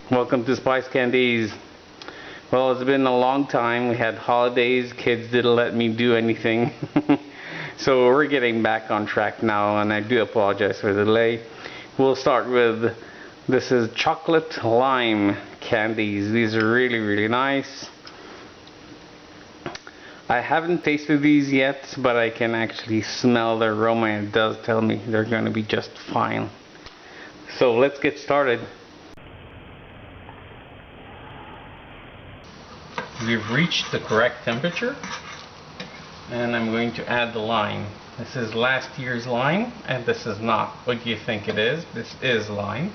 Welcome to SpiceCandies. Well, it's been a long time. We had holidays, kids didn't let me do anything. So we're getting back on track now, and I do apologize for the delay. We'll start with, this is chocolate lime candies. These are really nice. I haven't tasted these yet, but I can actually smell the aroma, and it does tell me they're going to be just fine. So let's get started. We've reached the correct temperature, and I'm going to add the lime. This is last year's lime, and this is not what you think it is. This is lime.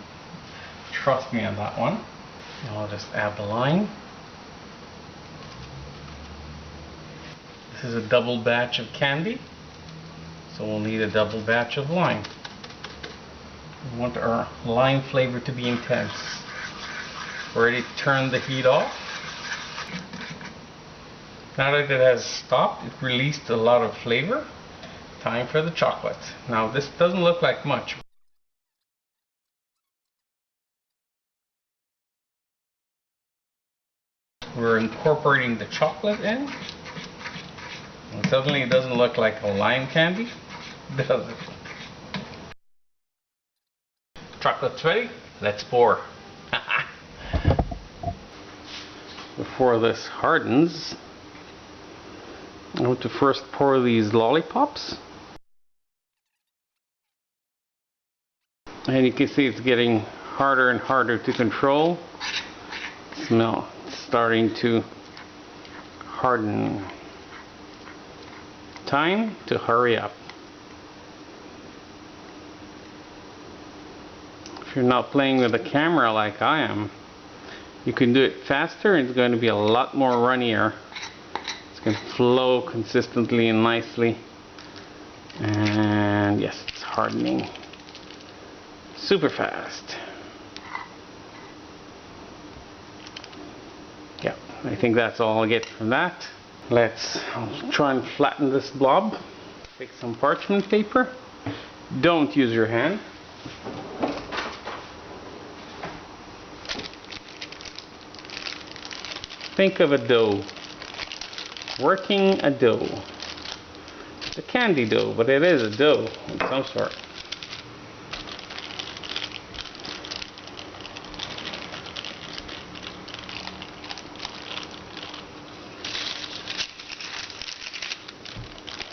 Trust me on that one. I'll just add the lime. This is a double batch of candy, so we'll need a double batch of lime. We want our lime flavor to be intense. We're ready to turn the heat off. Now that it has stopped, it released a lot of flavor. Time for the chocolate. Now this doesn't look like much. We're incorporating the chocolate in. And suddenly it doesn't look like a lime candy, does it? Chocolate's ready. Let's pour. Before this hardens, I want to first pour these lollipops. And you can see it's getting harder and harder to control. Smell, it's starting to harden. Time to hurry up. If you're not playing with a camera like I am, you can do it faster and it's going to be a lot more runnier. Can flow consistently and nicely, and yes, it's hardening super fast. Yeah, I think that's all I'll get from that. I'll try and flatten this blob. Take some parchment paper. Don't use your hand. Think of a dough. Working a dough. It's a candy dough, but it is a dough of some sort.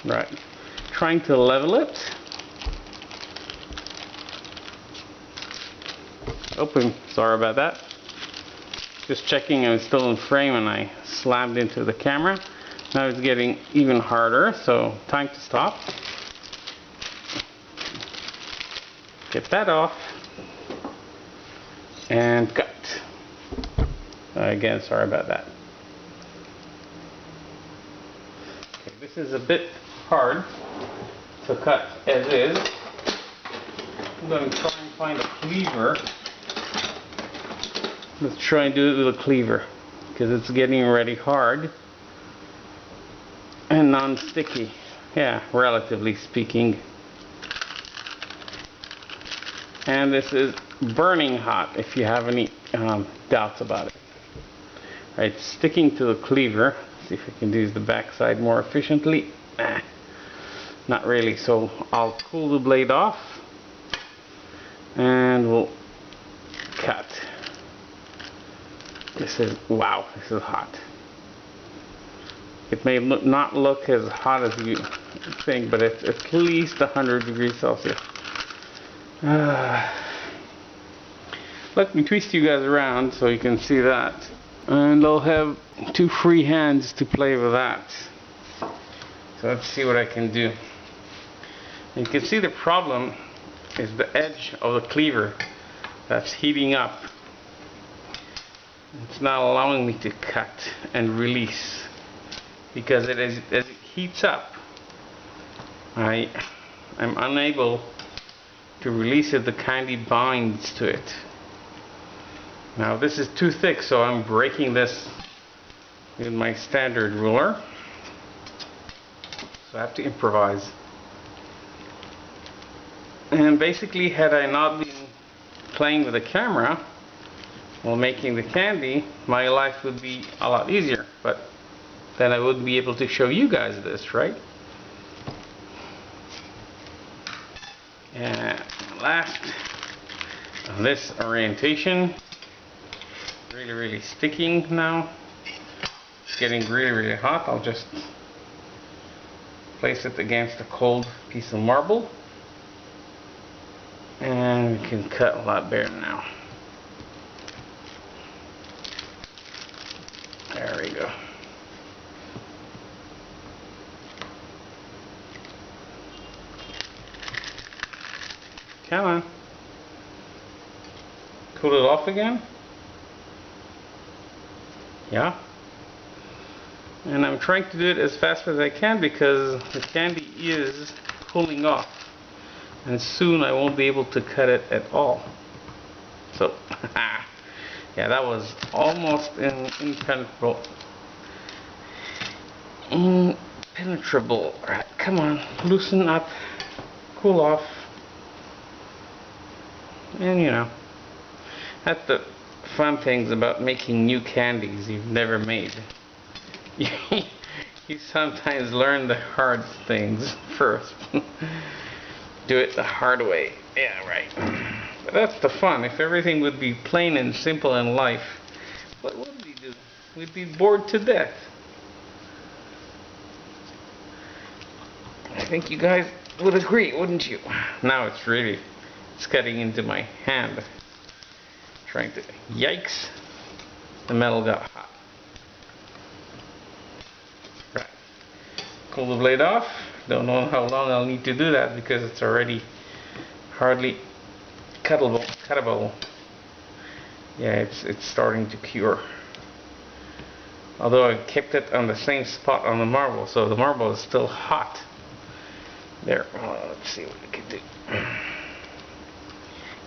Right. Trying to level it. Open. Sorry about that. Just checking I was still in frame and I slammed into the camera. Now it's getting even harder, so time to stop. Get that off. And cut. Again, sorry about that. Okay, this is a bit hard to cut as is. I'm going to try and find a cleaver. Let's try and do it with a cleaver, because it's getting already hard. And non-sticky, yeah, relatively speaking. And this is burning hot if you have any doubts about it. Right, sticking to the cleaver. See if I can use the back side more efficiently. Not really, so I'll cool the blade off and we'll cut. This is, wow, this is hot. It may not look as hot as you think, but it's at least 100 degrees Celsius. Let me twist you guys around so you can see that. And I'll have two free hands to play with that. So let's see what I can do. You can see the problem is the edge of the cleaver that's heating up. It's not allowing me to cut and release. Because as it heats up, I'm unable to release it. The candy binds to it. Now this is too thick, so I'm breaking this with my standard ruler. So I have to improvise. And basically, had I not been playing with the camera, while making the candy, my life would be a lot easier, but then I wouldn't be able to show you guys this, right? And last, on this orientation, really sticking now. It's getting really hot. I'll just place it against a cold piece of marble, and we can cut a lot better now. There we go. Come on. Cool it off again. Yeah. And I'm trying to do it as fast as I can because the candy is cooling off. And soon I won't be able to cut it at all. So, yeah, that was almost impenetrable. Impenetrable. Alright, come on, loosen up, cool off. And you know, that's the fun things about making new candies you've never made. You sometimes learn the hard things first. Do it the hard way. Yeah, right. But that's the fun. If everything would be plain and simple in life, what would we do? We'd be bored to death. I think you guys would agree, wouldn't you? Now it's cutting into my hand. Trying to, yikes, the metal got hot. Right, pull the blade off. Don't know how long I'll need to do that because it's already hardly cuttable. Yeah, it's starting to cure. Although I kept it on the same spot on the marble, so the marble is still hot. There, let's see what we can do.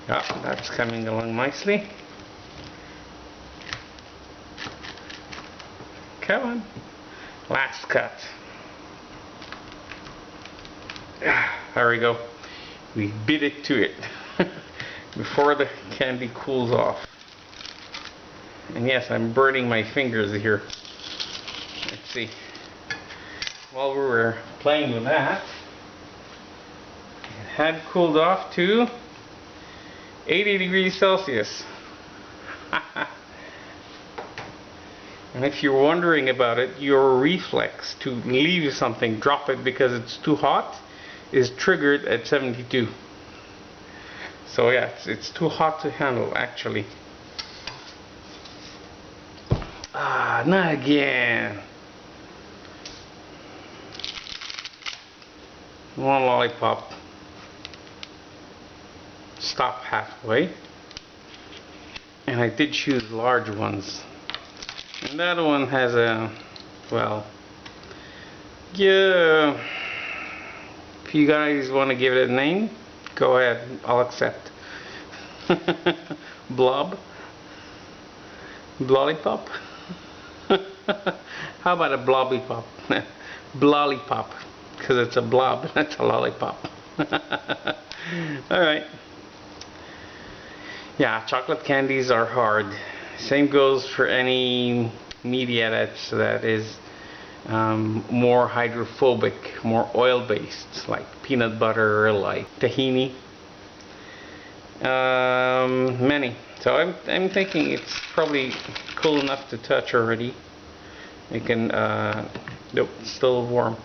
Yeah, that's coming along nicely. Come on. Last cut. There we go. We beat it to it before the candy cools off. And yes, I'm burning my fingers here. Let's see. While we were playing with that, it had cooled off to 80 degrees Celsius. And if you're wondering about it, your reflex to leave something, drop it because it's too hot, is triggered at 72. So yeah, it's too hot to handle actually. Ah, not again. One lollipop. Stop halfway. And I did choose large ones. And that one has a, well, yeah, if you guys want to give it a name, go ahead, I'll accept. Blob? Blollipop? How about a blobby pop? Blollipop, because it's a blob, that's a lollipop. Alright. Yeah, chocolate candies are hard. Same goes for any media that is more hydrophobic, more oil-based, like peanut butter, like tahini. Many. So I'm thinking it's probably cool enough to touch already. You can, nope, it's still warm.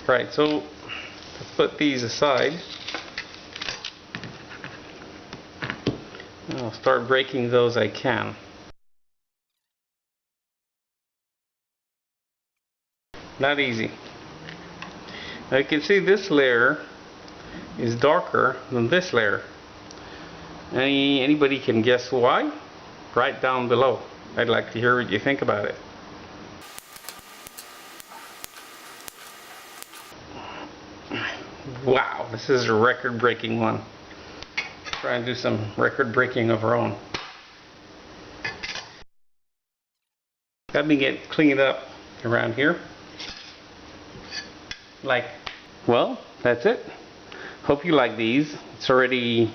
Right, so let's put these aside. I'll start breaking those I can. Not easy. Now you can see this layer is darker than this layer. Anybody can guess why? Right down below. I'd like to hear what you think about it. Wow, this is a record-breaking one. Try and do some record-breaking of our own. Let me get cleaned up around here. Well, that's it. Hope you like these. It's already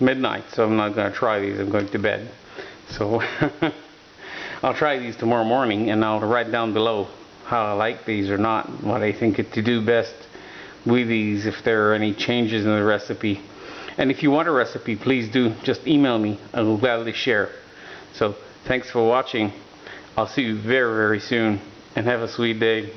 midnight, so I'm not going to try these. I'm going to bed. So I'll try these tomorrow morning, and I'll write down below how I like these or not, what I think to do best with these, if there are any changes in the recipe. And if you want a recipe, please do just email me. I will gladly share. So thanks for watching. I'll see you very, very soon, and have a sweet day.